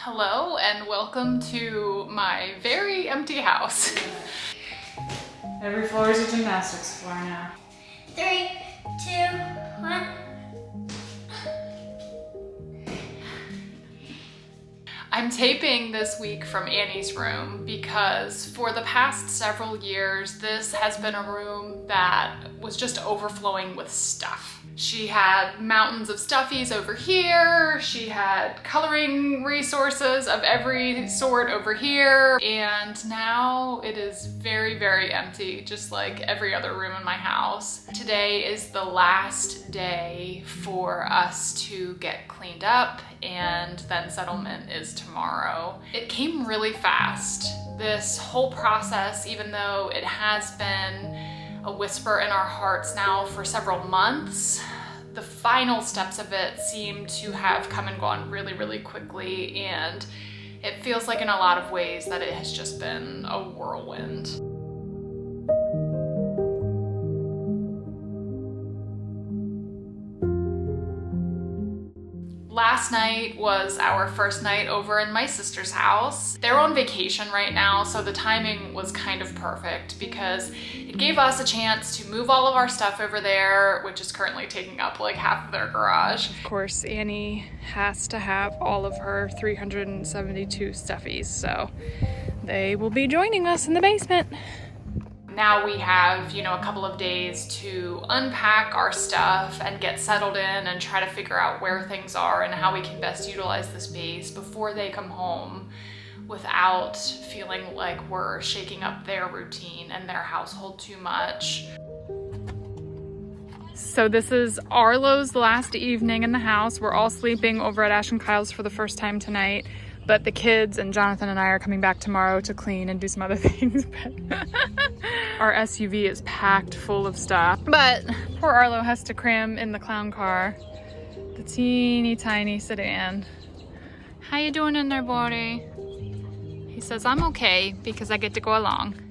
Hello and welcome to my very empty house. Every floor is a gymnastics floor now. 3, 2, 1. I'm taping this week from Annie's room because for the past several years, this has been a room that was just overflowing with stuff. She had mountains of stuffies over here. She had coloring resources of every sort over here. And now it is very, very empty, just like every other room in my house. Today is the last day for us to get cleaned up, and then settlement is tomorrow. It came really fast. This whole process, even though it has been a whisper in our hearts now for several months, the final steps of it seem to have come and gone really, really quickly, and it feels like in a lot of ways that it has just been a whirlwind. Last night was our first night over in my sister's house. They're on vacation right now, so the timing was kind of perfect because it gave us a chance to move all of our stuff over there, which is currently taking up like half of their garage. Of course, Annie has to have all of her 372 stuffies, so they will be joining us in the basement. Now we have, a couple of days to unpack our stuff and get settled in and try to figure out where things are and how we can best utilize the space before they come home without feeling like we're shaking up their routine and their household too much. So this is Arlo's last evening in the house. We're all sleeping over at Ash and Kyle's for the first time tonight. But the kids and Jonathan and I are coming back tomorrow to clean and do some other things. Our SUV is packed full of stuff. But poor Arlo has to cram in the clown car, the teeny tiny sedan. How you doing in there, buddy? He says, I'm okay because I get to go along.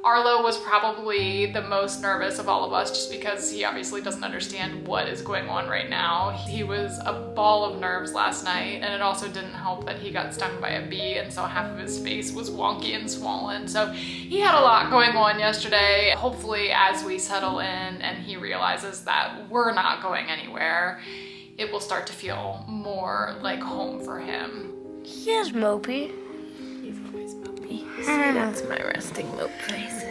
Arlo was probably the most nervous of all of us just because he obviously doesn't understand what is going on right now. He was a ball of nerves last night, and it also didn't help that he got stung by a bee, and so half of his face was wonky and swollen. So he had a lot going on yesterday. Hopefully as we settle in and he realizes that we're not going anywhere, it will start to feel more like home for him. He is mopey. He's always mopey. That's my resting mope face.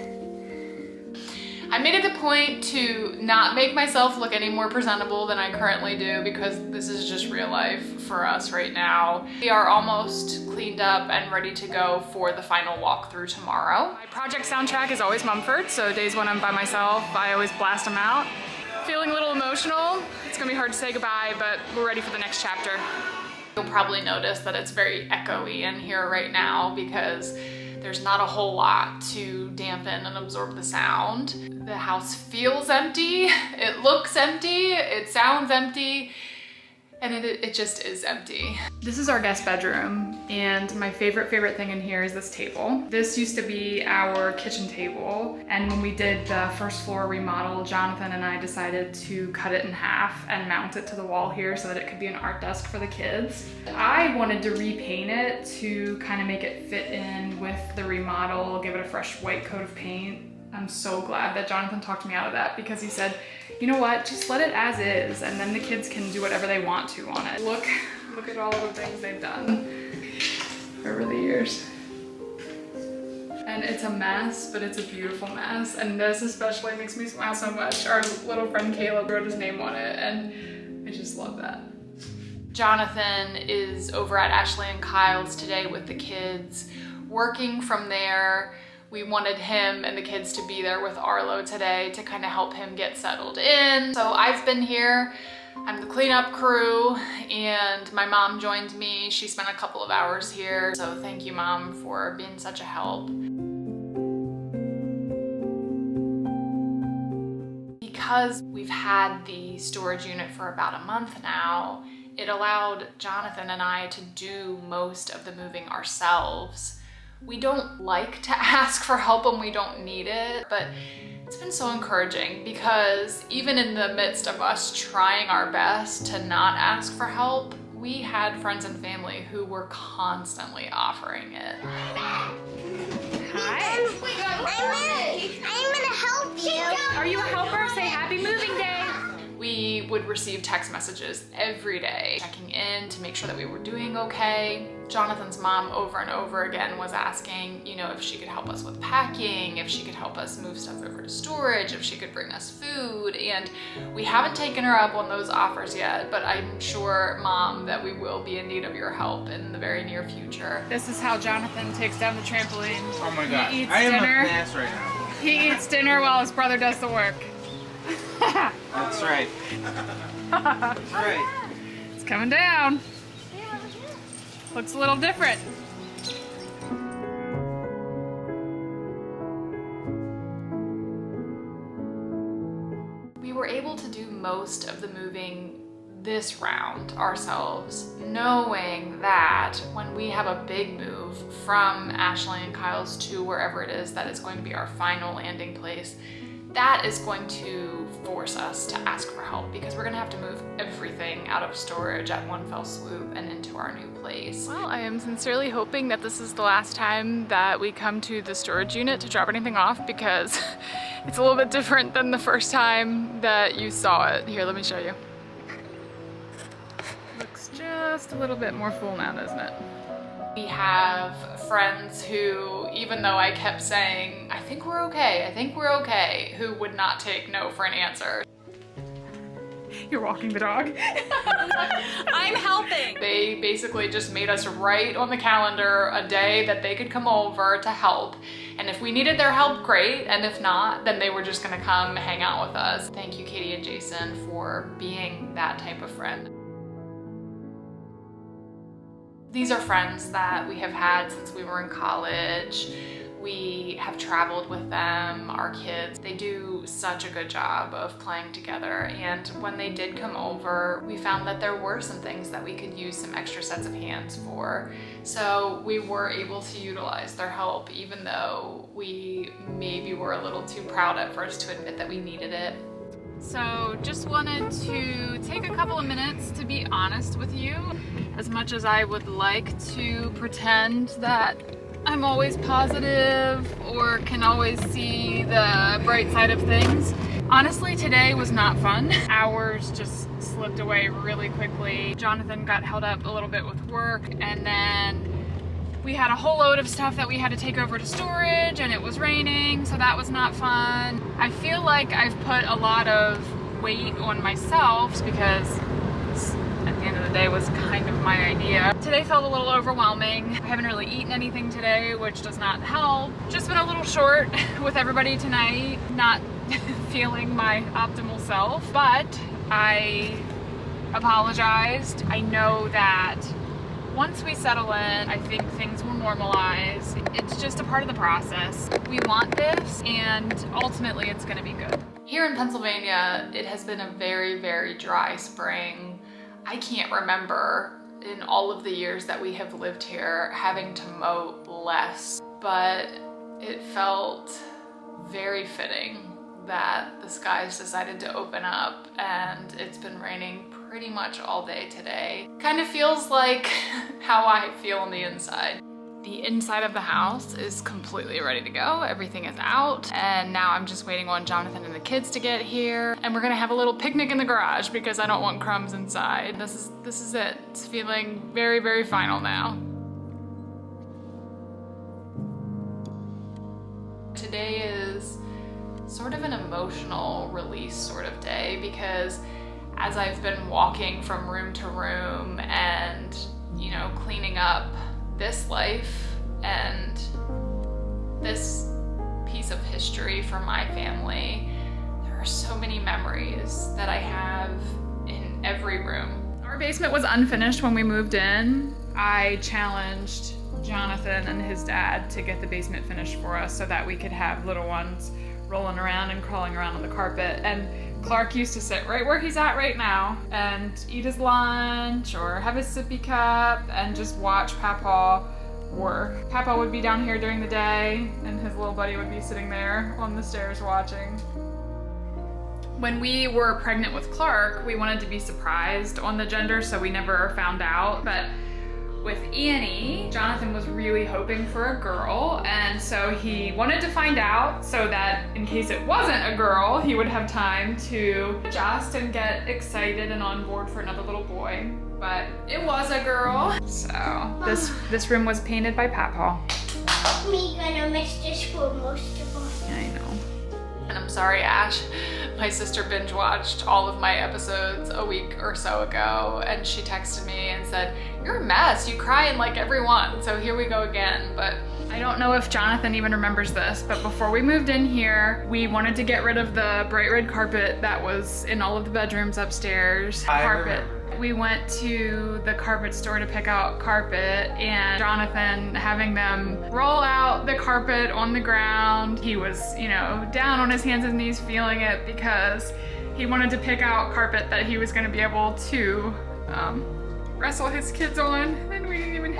I made it a point to not make myself look any more presentable than I currently do because this is just real life for us right now. We are almost cleaned up and ready to go for the final walkthrough tomorrow. My project soundtrack is always Mumford, so days when I'm by myself, I always blast them out. Feeling a little emotional. It's gonna be hard to say goodbye, but we're ready for the next chapter. You'll probably notice that it's very echoey in here right now because there's not a whole lot to dampen and absorb the sound. The house feels empty, it looks empty, it sounds empty, and it just is empty. This is our guest bedroom, and my favorite thing in here is this table. This used to be our kitchen table, and when we did the first floor remodel, Jonathan and I decided to cut it in half and mount it to the wall here so that it could be an art desk for the kids. I wanted to repaint it to kind of make it fit in with the remodel, give it a fresh white coat of paint. I'm so glad that Jonathan talked me out of that because he said, you know what, just let it as is and then the kids can do whatever they want to on it. Look at all of the things they've done over the years. And it's a mess, but it's a beautiful mess. And this especially makes me smile so much. Our little friend Caleb wrote his name on it and I just love that. Jonathan is over at Ashley and Kyle's today with the kids, working from there. We wanted him and the kids to be there with Arlo today to kind of help him get settled in. So I've been here, I'm the cleanup crew, and my mom joined me. She spent a couple of hours here. So thank you, Mom, for being such a help. Because we've had the storage unit for about a month now, it allowed Jonathan and I to do most of the moving ourselves. We don't like to ask for help when we don't need it, but it's been so encouraging because even in the midst of us trying our best to not ask for help, we had friends and family who were constantly offering it. Hi. I'm gonna help you. Are you a helper? Say happy moving day. We would receive text messages every day, checking in to make sure that we were doing okay. Jonathan's mom over and over again was asking, you know, if she could help us with packing, if she could help us move stuff over to storage, if she could bring us food. And we haven't taken her up on those offers yet, but I'm sure, Mom, that we will be in need of your help in the very near future. This is how Jonathan takes down the trampoline. Oh my god. He eats I am dinner. a mess right now. He eats dinner while his brother does the work. That's right. That's right. It's coming down. Looks a little different. We were able to do most of the moving this round ourselves, knowing that when we have a big move from Ashley and Kyle's to wherever it is that is going to be our final landing place, that is going to force us to ask for help because we're gonna have to move everything out of storage at one fell swoop and into our new place. Well, I am sincerely hoping that this is the last time that we come to the storage unit to drop anything off because it's a little bit different than the first time that you saw it. Here, let me show you. Looks just a little bit more full now, doesn't it? We have friends who, even though I kept saying, I think we're okay, who would not take no for an answer. You're walking the dog. I'm helping. They basically just made us write on the calendar a day that they could come over to help. And if we needed their help, great. And if not, then they were just gonna come hang out with us. Thank you, Katie and Jason, for being that type of friend. These are friends that we have had since we were in college. We have traveled with them, our kids. They do such a good job of playing together. And when they did come over, we found that there were some things that we could use some extra sets of hands for. So we were able to utilize their help, even though we maybe were a little too proud at first to admit that we needed it. So just wanted to take a couple of minutes to be honest with you. As much as I would like to pretend that I'm always positive or can always see the bright side of things, honestly today was not fun. Hours just slipped away really quickly. Jonathan got held up a little bit with work, and then we had a whole load of stuff that we had to take over to storage, and it was raining, so that was not fun. I feel like I've put a lot of weight on myself because this, at the end of the day, was kind of my idea. Today felt a little overwhelming. I haven't really eaten anything today, which does not help. Just been a little short with everybody tonight, not feeling my optimal self, but I apologized. I know that once we settle in, I think things will normalize. It's just a part of the process. We want this, and ultimately it's gonna be good. Here in Pennsylvania, it has been a very, very dry spring. I can't remember in all of the years that we have lived here having to mow less, but it felt very fitting that the skies decided to open up and it's been raining pretty much all day today. Kind of feels like how I feel on the inside. The inside of the house is completely ready to go. Everything is out, and now I'm just waiting on Jonathan and the kids to get here, and we're gonna have a little picnic in the garage because I don't want crumbs inside. This is it. It's feeling very, very final now. Today is sort of an emotional release sort of day because as I've been walking from room to room and, you know, cleaning up this life and this piece of history for my family, there are so many memories that I have in every room. Our basement was unfinished when we moved in. I challenged Jonathan and his dad to get the basement finished for us so that we could have little ones rolling around and crawling around on the carpet. And Clark used to sit right where he's at right now and eat his lunch or have his sippy cup and just watch Papa work. Papa would be down here during the day and his little buddy would be sitting there on the stairs watching. When we were pregnant with Clark, we wanted to be surprised on the gender, so we never found out. But with Annie, Jonathan was really hoping for a girl, and so he wanted to find out so that in case it wasn't a girl, he would have time to adjust and get excited and on board for another little boy. But it was a girl. So this room was painted by Papa. Me gonna miss this for most of all. I know. And I'm sorry, Ash. My sister binge watched all of my episodes a week or so ago, and she texted me and said, "You're a mess, you cry in like every one." So here we go again. But I don't know if Jonathan even remembers this, but before we moved in here, we wanted to get rid of the bright red carpet that was in all of the bedrooms upstairs. We went to the carpet store to pick out carpet, and Jonathan having them roll out the carpet on the ground. He was, you know, down on his hands and knees feeling it because he wanted to pick out carpet that he was going to be able to wrestle his kids on, and we didn't even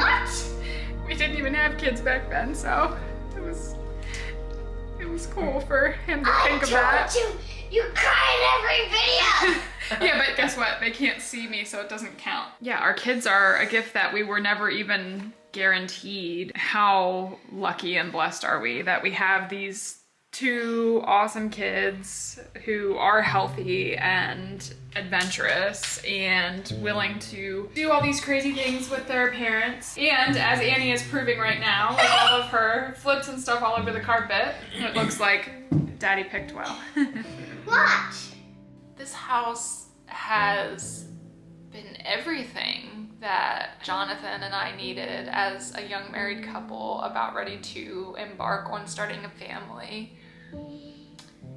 have kids back then, so it was cool for him to think of that. You cry in every video. Yeah, but guess what? They can't see me, so it doesn't count. Yeah, our kids are a gift that we were never even guaranteed. How lucky and blessed are we that we have these two awesome kids who are healthy and adventurous and willing to do all these crazy things with their parents. And as Annie is proving right now, with all of her flips and stuff all over the carpet, it looks like Daddy picked well. Watch. This house has been everything that Jonathan and I needed as a young married couple about ready to embark on starting a family.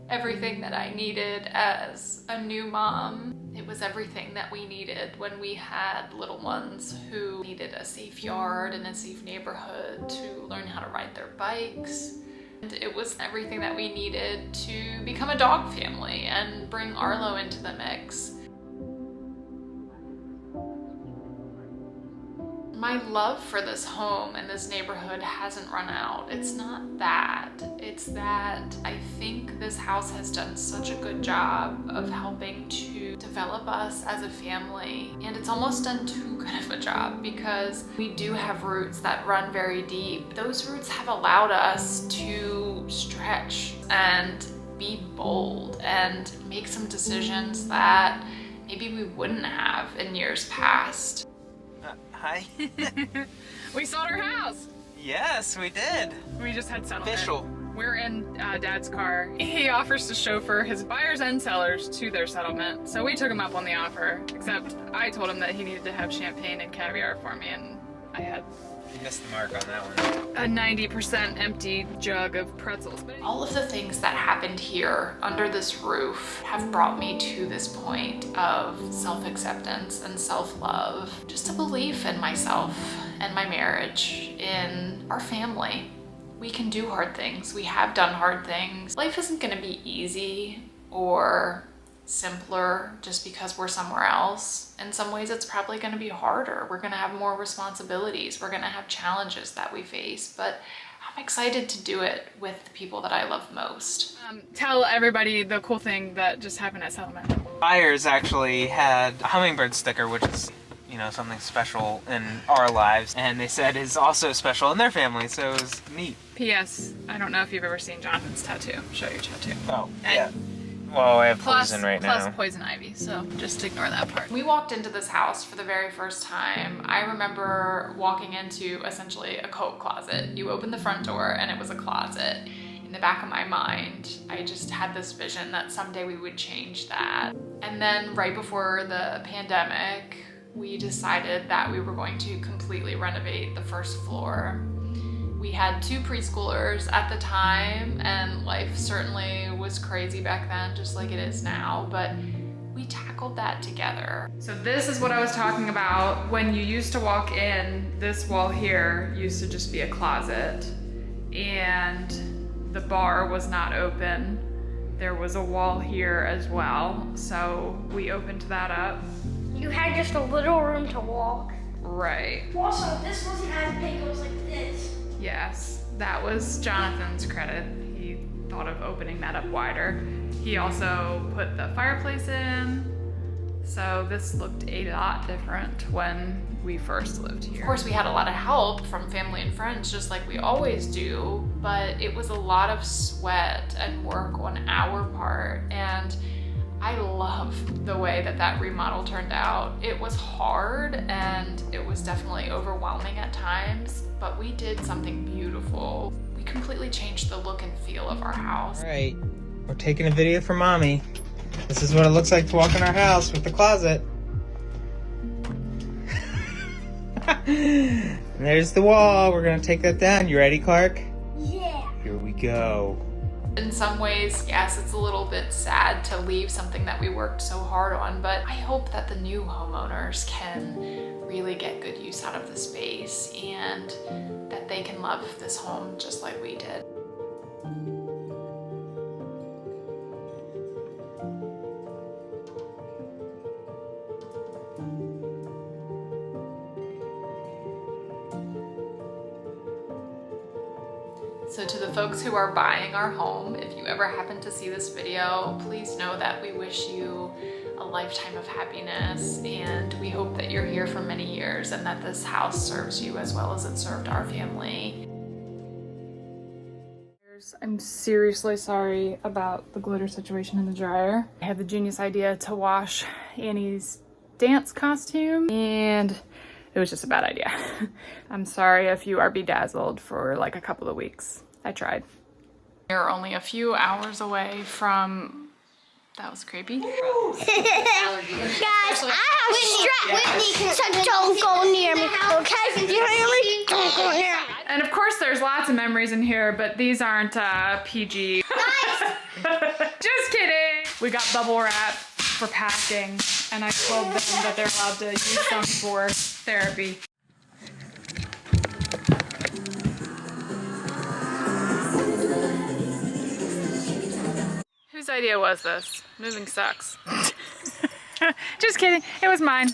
Everything that I needed as a new mom. It was everything that we needed when we had little ones who needed a safe yard and a safe neighborhood to learn how to ride their bikes. It was everything that we needed to become a dog family and bring Arlo into the mix. My love for this home and this neighborhood hasn't run out. It's not that. It's that I think this house has done such a good job of helping to develop us as a family. And it's almost done too good of a job because we do have roots that run very deep. Those roots have allowed us to stretch and be bold and make some decisions that maybe we wouldn't have in years past. Hi. We sold our house. Yes, we did. We just had settlement. Official. We're in Dad's car. He offers to chauffeur his buyers and sellers to their settlement. So we took him up on the offer, except I told him that he needed to have champagne and caviar for me, and I had You missed the mark on that one. a 90% empty jug of pretzels. But All of the things that happened here under this roof have brought me to this point of self-acceptance and self-love. Just a belief in myself and my marriage, in our family. We can do hard things. We have done hard things. Life isn't gonna be easy or simpler just because we're somewhere else. In some ways it's probably going to be harder. We're going to have more responsibilities. We're going to have challenges that we face, but I'm excited to do it with the people that I love most. tell everybody the cool thing that just happened at settlement. Buyers actually had a hummingbird sticker, which is, you know, something special in our lives, and they said is also special in their family, so it was neat. P.S. I don't know if you've ever seen Jonathan's tattoo. Show your tattoo. Oh, And yeah. Well, I have Plus poison right now. poison ivy, so just ignore that part. We walked into this house for the very first time. I remember walking into essentially a coat closet. You open the front door and it was a closet. In the back of my mind, I just had this vision that someday we would change that. And then right before the pandemic, we decided that we were going to completely renovate the first floor. We had 2 preschoolers at the time, and life certainly was crazy back then, just like it is now, but we tackled that together. So this is what I was talking about. When you used to walk in, this wall here used to just be a closet, and the bar was not open. There was a wall here as well, so we opened that up. You had just a little room to walk. Right. Also, this wasn't as big, it was like this. Yes, that was Jonathan's credit. He thought of opening that up wider. He also put the fireplace in. So this looked a lot different when we first lived here. Of course, we had a lot of help from family and friends, just like we always do, but it was a lot of sweat and work on our part. And I love the way that that remodel turned out. It was hard and it was definitely overwhelming at times, but we did something beautiful. We completely changed the look and feel of our house. All right, we're taking a video for Mommy. This is what it looks like to walk in our house with the closet. And there's the wall. We're gonna take that down. You ready, Clark? Yeah. Here we go. In some ways, yes, it's a little bit sad to leave something that we worked so hard on, but I hope that the new homeowners can really get good use out of the space and that they can love this home just like we did. So to the folks who are buying our home, if you ever happen to see this video, please know that we wish you a lifetime of happiness, and we hope that you're here for many years and that this house serves you as well as it served our family. I'm seriously sorry about the glitter situation in the dryer. I had the genius idea to wash Annie's dance costume and it was just a bad idea. I'm sorry if you are bedazzled for like a couple of weeks. I tried. We're only a few hours away from... That was creepy. Guys, I have strep, Whitney, so don't go near me, okay? You hear me? Don't go near me. And of course there's lots of memories in here, but these aren't PG. Guys! Just kidding! We got bubble wrap for packing, and I told them that they're allowed to use some for therapy. Whose idea was this? Moving sucks. Just kidding, it was mine.